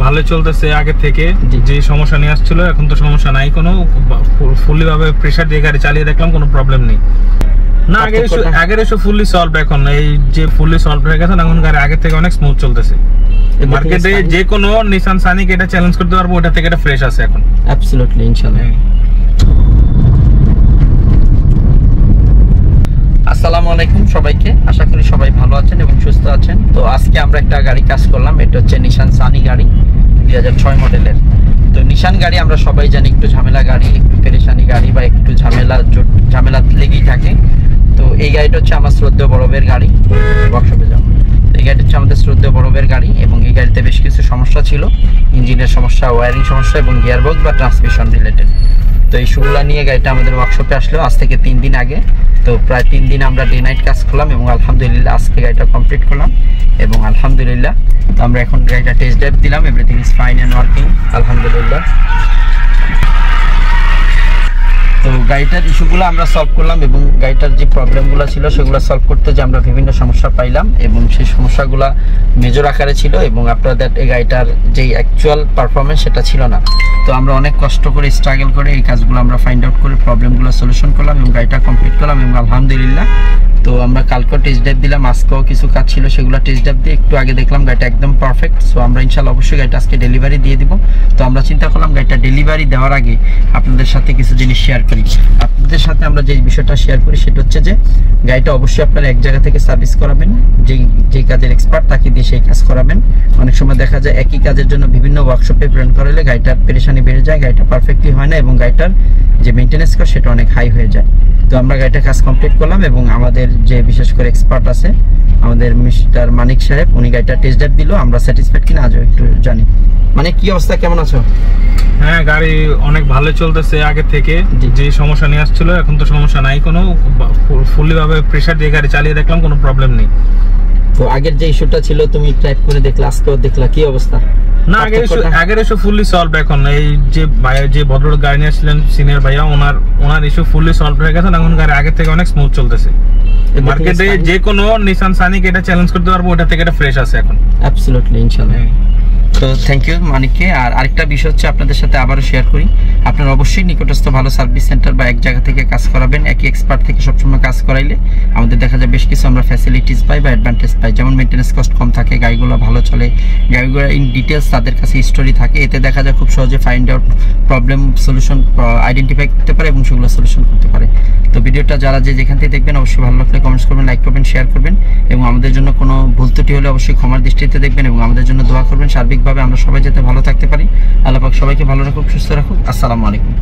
ভালো চলতেছে আগে থেকে। যে সমস্যা নিয়ে আসছিল এখন তো সমস্যা নাই কোনো, ফুললি ভাবে প্রেসার দিয়ে গাড়ি চালিয়ে দেখলাম কোনো প্রবলেম নেই। না আগের ইস্যু ফুললি সলভ, এখন এই যে ফুললি সলভ হয়ে গেছে এখন গাড়ি আগে থেকে অনেক স্মুথ চলতেছে। মার্কেটে যে কোনো নিসান সানিক এটা চ্যালেঞ্জ করতে পারবো, ওটা থেকে এটা ফ্রেশ আছে এখন। অ্যাবসলিউটলি, ইনশাআল্লাহ। আসসালামু আলাইকুম সবাইকে, আশা করি সবাই ভালো আছেন এবং সুস্থ আছেন। তো আজকে আমরা একটা গাড়ি কাজ করলাম, এটা হচ্ছে নিসান সানি গাড়ি 2006 মডেলের। তো নিসান গাড়ি আমরা সবাই জানি একটু ঝামেলা গাড়ি, একটু পেরেশানি গাড়ি বা একটু ঝামেলা লেগেই থাকে। তো এই গাড়িটা হচ্ছে আমার শ্রদ্ধেয় বড়বের গাড়ি, ওয়ার্কশপে যাও। তো এই গাড়িটা হচ্ছে আমাদের শ্রদ্ধেয় বড়বের গাড়ি এবং এই গাড়িতে বেশ কিছু সমস্যা ছিল, ইঞ্জিনের সমস্যা, ওয়ারিং সমস্যা এবং গিয়ারবক্স বা ট্রান্সমিশন রিলেটেড। তো এই ইস্যুগুলো নিয়ে গাড়িটা আমাদের ওয়ার্কশপে আসলো আজ থেকে 3 দিন আগে। তো প্রায় 3 দিন আমরা ডে নাইট কাজ করলাম এবং আলহামদুলিল্লাহ আজকে গাড়িটা কমপ্লিট করলাম এবং আলহামদুলিল্লাহ তো আমরা এখন গাড়িটা টেস্ট ড্রাইভ দিলাম, everything is fine and working আলহামদুলিল্লাহ। তো গাড়িটার ইস্যুগুলো আমরা সলভ করলাম এবং গাড়িটার যে প্রবলেমগুলো ছিল সেগুলো সলভ করতে যে আমরা বিভিন্ন সমস্যা পাইলাম এবং সেই সমস্যাগুলো মেজর আকারে ছিল এবং আপনাদের এই গাড়িটার যেই অ্যাকচুয়াল পারফরমেন্স সেটা ছিল না। তো আমরা অনেক কষ্ট করে স্ট্রাগল করে এই কাজগুলো আমরা ফাইন্ড আউট করে প্রবলেমগুলো সলিউশন করলাম এবং গাড়িটা কমপ্লিট করলাম এবং আলহামদুলিল্লাহ। তো আমরা কালকেও টেস্ট ড্রাইভ দিলাম, আজকেও কিছু কাজ ছিল সেগুলো টেস্ট ড্রাইভ দিয়ে একটু আগে দেখলাম গাড়িটা একদম পারফেক্ট। সো আমরা ইনশাআল্লাহ অবশ্যই গাড়িটা আজকে ডেলিভারি দিয়ে দিব। তো আমরা চিন্তা করলাম গাড়িটা ডেলিভারি দেওয়ার আগে আপনাদের সাথে কিছু জিনিস শেয়ার করি। আপনাদের সাথে আমরা যে বিষয়টা শেয়ার করি সেটা হচ্ছে যে গাড়িটা অবশ্যই আপনারা এক জায়গা থেকে সার্ভিস করাবেন, যেই কাজের এক্সপার্ট তাকে দিয়ে সেই কাজ করাবেন। অনেক সময় দেখা যায় একই কাজের জন্য বিভিন্ন ওয়ার্কশপে প্রেরণ করালে গাড়িটার পেরেশানি বেড়ে যায়, গাড়িটা পারফেক্টলি হয় না এবং গাড়িটার যে মেনটেন্যান্স কস্ট সেটা অনেক হাই হয়ে যায়। তো আমরা গাড়িটা কাজ কমপ্লিট করলাম এবং আমাদের যে বিশেষ করে এক্সপার্ট আছে আমাদের মিস্টার মানিক সাহেব, উনি গাড়িটা টেস্ট ড্রাইভ দিল। আমরা স্যাটিসফাইড কিনা আজও একটু জানি। মানে কি অবস্থা, কেমন আছো? হ্যাঁ, গাড়ি অনেক ভালো চলতেছে আগে থেকে। যে সমস্যা নিয়ে আসছিল এখন তো সমস্যা নাই কোনো, ফুললি ভাবে প্রেসার দিয়ে গাড়ি চালিয়ে দেখলাম কোনো প্রবলেম নেই। তো আগের যে ইস্যুটা ছিল তুমি ট্রাই করে দেখলা, আজকেও দেখলা, কি অবস্থা? না আগের ইস্যু ফুললি সলভ এখন। এই যে ভাইয়া যে ভদ্রলোক গাড়ি নিয়ে আসছিলেন সিনিয়র ভাইয়া, ওনার ইস্যু ফুললি সলভ হয়ে গেছে, এখন গাড়ি আগে থেকে অনেক স্মুথ চলতেছে। মার্কেটে যে কোনো নিসান সানিক এটা চ্যালেঞ্জ করতে পারবো, ওটা থেকে এটা ফ্রেশ আছে এখন। অ্যাবসলিউটলি, ইনশাআল্লাহ। তো থ্যাংক ইউ মানিককে। আর আরেকটা বিষয় হচ্ছে আপনাদের সাথে আবারও শেয়ার করি, আপনারা অবশ্যই নিকটস্থ ভালো সার্ভিস সেন্টার বা এক জায়গা থেকে কাজ করাবেন। একই এক্সপার্ট থেকে সবসময় কাজ করাইলে আমাদের দেখা যায় বেশ কিছু আমরা ফ্যাসিলিটিস পাই বা অ্যাডভান্টেজ পাই, যেমন মেনটেন্যান্স কস্ট কম থাকে, গাড়িগুলো ভালো চলে, গাড়িগুলো ইন ডিটেলস তাদের কাছে হিস্টোরি থাকে। এতে দেখা যায় খুব সহজে find out problem solution identify করতে পারে এবং সেগুলো সলিউশন করতে পারে। তো ভিডিওটা যারা যেখান থেকে দেখবেন অবশ্যই ভালো লাগলে কমেন্টস করবেন, লাইক করবেন, শেয়ার করবেন এবং আমাদের জন্য কোনো ভুল ত্রুটি হলে অবশ্যই ক্ষমার দৃষ্টিতে দেখবেন এবং আমাদের জন্য দোয়া করবেন। সার্বিকভাবে আমরা সবাই যাতে ভালো থাকতে পারি। আল্লাহ পাক সবাইকে ভালো রাখুক, সুস্থ রাখুক। আসসালামু আলাইকুম।